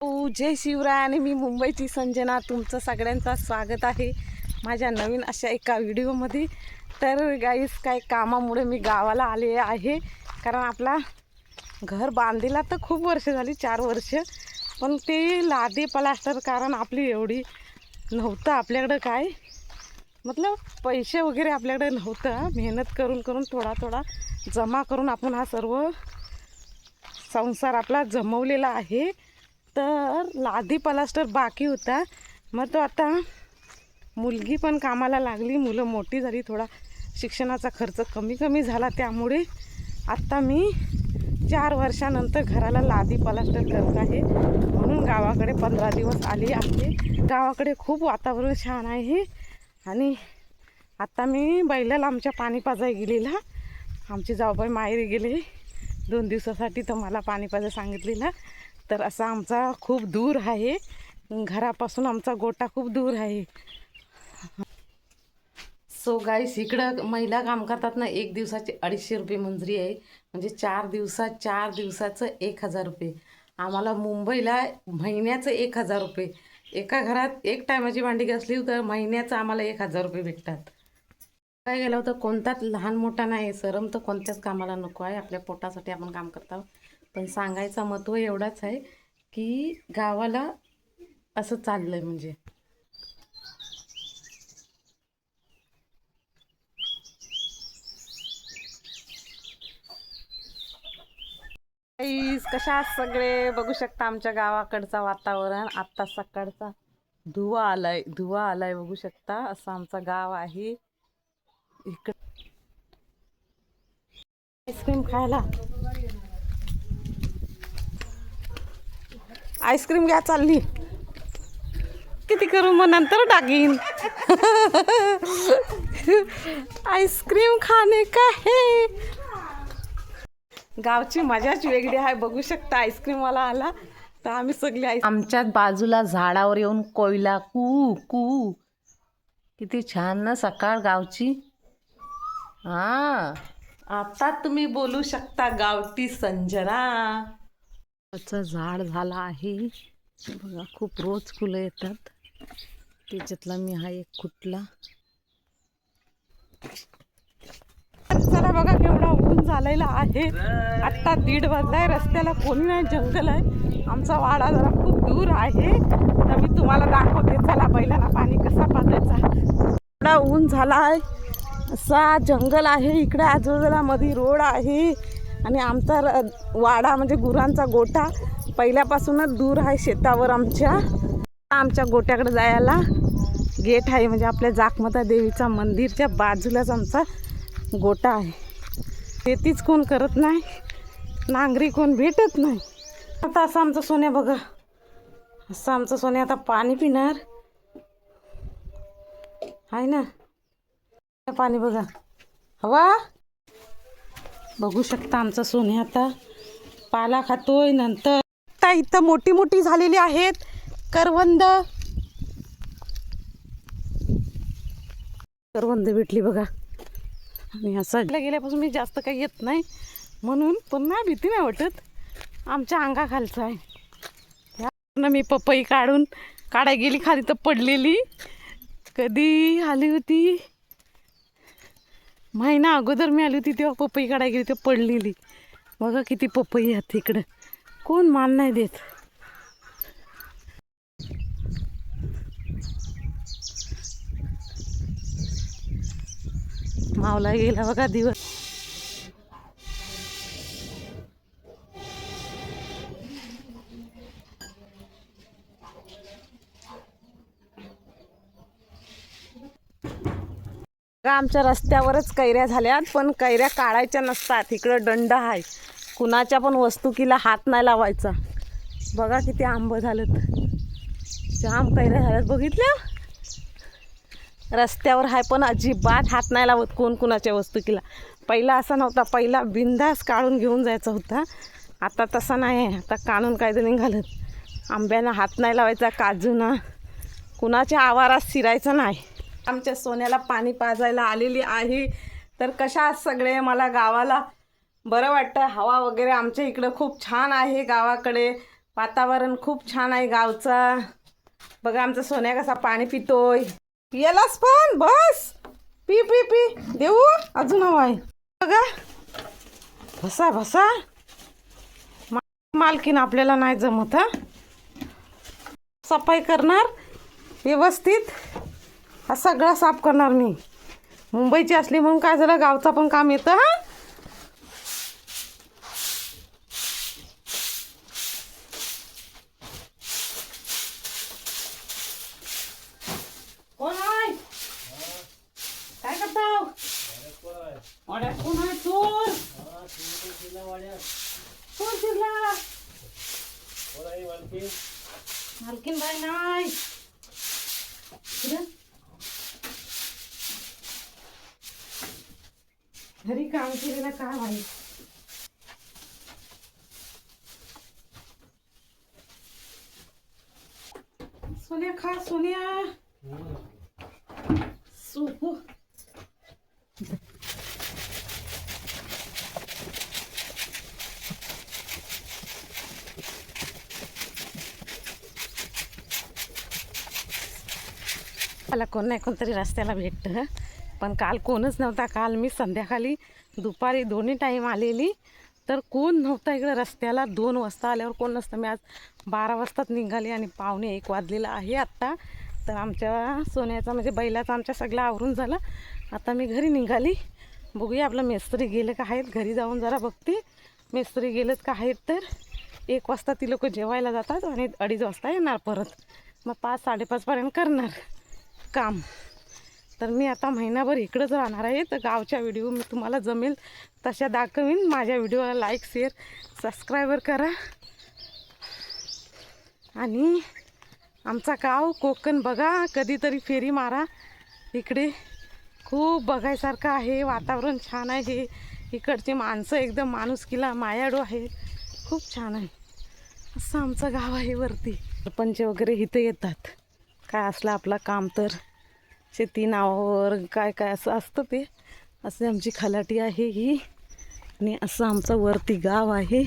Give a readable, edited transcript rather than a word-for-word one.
जय शिवराय आणि मी मुंबईची संजना, तुमचं सगळ्यांचं स्वागत आहे माझ्या नवीन अशा एका व्हिडिओमध्ये। तर गाईस, काही कामामुळे मी गावाला आले आहे, कारण आपला घर बांधलेला तर खूप वर्ष झाली, 4 वर्ष, पण ते लादे प्लास्टर कारण आपली एवढी नव्हतं आपल्याकडं, काय मतलब पैसे वगैरे आपल्याकडे नव्हतं। मेहनत करून करून थोडा थोडा जमा करून आपण हा सर्व संसार आपला जमवलेला आहे। तर लादी प्लास्टर बाकी होता, मग तो आता मुलगी पण कामाला लागली, मुलं मोठी झाली, थोडा शिक्षणाचा खर्च कमी कमी झाला, त्यामुळे आत्ता मी 4 वर्षानंतर घराला लादी प्लास्टर करत आहे, म्हणून गावाकडे 15 दिवस आली आहे। गावाकडे खूप वातावरण छान आहे। आणि आता मी बैलाला आमच्या पाणी पाजाय गेलेला, आमची जाऊबाई माहेरी गेले 2 दिवसासाठी, तर मला पाणी पाजाय सांगितलेलं। तर असा आमचा खूप दूर आहे, घरापासून आमचा गोटा खूप दूर आहे। सो गाईस, इकडं महिला काम करतात ना, 1 दिवसाची 250 रुपये मंजुरी आहे, म्हणजे 4 दिवसाचं 1000 रुपये। आम्हाला मुंबईला महिन्याचं 1000 रुपये, एका घरात 1 टायमाची भांडी घासली तर महिन्याचं आम्हाला 1000 रुपये भेटतात। काय गेलं होतं, कोणताच लहान मोठा नाही, सरम तर कोणत्याच कामाला नको आहे, आपल्या पोटासाठी आपण काम करतो। पण सांगायचा महत्त्व एवढाच आहे की गावाला असं चाललंय, म्हणजे कशा सगळे बघू शकता आमच्या गावाकडचं वातावरण। आता सकाळचा धुवा आलाय बघू शकता, असं आमचं गाव आहे। इकडे आईस्क्रीम खायला, आईस्क्रीम घ्या चालली, किती करू मग नंतर टाकीन। आईस्क्रीम खाणे का है, गावची मजाच वेगळी आहे। बघू शकता आईस्क्रीमवाला आला तर आम्ही सगळे आमच्याच बाजूला झाडावर येऊन कोयला कू कू, किती छान ना सकाळ गावची। आता तुम्ही बोलू शकता गावठी संजना। झाड झाला आहे बघा, खूप रोज फुलं येतात, त्याच्यातला मी हा एक कुठला। चला बघा, केवढा ऊन झालेला आहे, आत्ता 1:30 वाजलाय, रस्त्याला कोणी नाही, जंगल आहे, आमचा वाडा जरा खूप दूर आहे, तर मी तुम्हाला दाखवते। चला, बैलांना पाणी कसा पाजायचा। एवढा ऊन झाला आहे, असा जंगल आहे, इकडे आजूबाजूला मध्ये रोड आहे, आणि आमचा वाडा म्हणजे गुरांचा गोठा पहिल्यापासूनच दूर आहे शेतावर। आमच्या गोट्याकडे जायला गेट आहे, म्हणजे आपल्या जाखमाता देवीचा मंदिरच्या बाजूलाच आमचा गोटा आहे। शेतीच कोण करत नाही, नांगरी कोण भेटत नाही। आता असं आमचं सोन्या बघा, असं आमचं सोन्या आता पाणी पिणार आहे ना, पाणी बघा, हवा बघू शकता, आमचा सोन्या आता पाला खातोय। नंतर आता इथं मोठी मोठी झालेली आहेत करवंद भेटली बघा। आणि असं गेल्यापासून मी जास्त काही येत नाही, म्हणून पुन्हा भीती नाही वाटत, आमच्या अंगाखालचं आहे। मी पपई काढाय गेली, खाली तर पडलेली, कधी आली होती, महिना अगोदर मी आली होती तेव्हा पपई काढाय गेली, तेव्हा पडलेली बघा, किती पपई आहेत इकडं, कोण मान नाही देत। मावला गेला बघा दिवस। आमच्या रस्त्यावरच कैऱ्या झाल्यात, पण कैऱ्या काढायच्या नसतात, इकडं दंड आहे, कुणाच्या पण वस्तुकीला हात नाही लावायचा। बघा किती आंब झालेत, जाम कैऱ्या झाल्यात, बघितल्या, रस्त्यावर आहे, पण अजिबात हात नाही लावत कोण कुणाच्या वस्तुकीला। पहिला असा नव्हता, पहिला बिंदास काढून घेऊन जायचा होता, आता तसा नाही आहे, आता काढून कायदा निघालं, आंब्यांना हात नाही लावायचा, काजूना कुणाच्या आवारात शिरायचं नाही। आमच्या सोन्याला पाणी पाजायला आलेली आहे। तर कशा सगळे, मला गावाला बरं वाटतं, हवा वगैरे आमच्या इकडं खूप छान आहे गावाकडे, वातावरण खूप छान आहे गावचा. बघा आमचा सोन्या कसा पाणी पितोय. पियालास पण बस. पी पी पी देऊ अजून हवं आहे. बघा भसा भसा. मालकीन आपल्याला नाही जमत. हा सफाई करणार व्यवस्थित. हा सगळा साफ करणार मी. मुंबईची असली म्हणून काय झालं, गावचा पण काम येतं. हा कोण आहे? काय करताव? वाड्यात कोण आहे? चोर कोण शिरला? मालकीन बाई नाही. घरी काम केलेलं काय माहित. सोन्या खा सोन्या. सोपू मला कोण नाही कोणतरी रस्त्याला भेटतं. पण काल कोणच नव्हता. काल मी संध्याकाळी दुपारी दोन्ही टाईम आलेली तर कोण नव्हता इकडे रस्त्याला. 2 वाजता आल्यावर कोण नसतं. मी आज 12 वाजताच निघाली आणि 12:45 वाजलेला आहे आत्ता. तर आमच्या सोन्याचा म्हणजे बैलाचा आमच्या सगळं आवरून झालं. आता मी घरी निघाली. बघूया आपलं मेस्त्री गेले का आहेत. घरी जाऊन जरा बघते मेस्त्री गेलेत का आहेत. तर 1 वाजता ती लोक जेवायला जातात आणि 2:30 वाजता येणार परत. मग 5-5:30पर्यंत करणार काम. तर मी आता महिनाभर इकडंच राहणार आहे. तर गावच्या व्हिडिओ मी तुम्हाला जमेल तशा दाखवीन. माझ्या व्हिडिओला लाईक शेअर सबस्क्राईबर करा. आणि आमचा गाव कोकण बघा. कधीतरी फेरी मारा. इकडे खूप बघायसारखं आहे. वातावरण छान आहे. इकडची माणसं एकदम माणुसकीला मायाळू आहे. खूप छान आहे. असं आमचं गाव आहे वरती. सरपंच वगैरे इथं येतात. काय असलं आपलं काम तर शेती नावावर काय काय असं असतं ते. असे आमची खलाटी आहे ही. आणि असं आमचं वरती गाव आहे.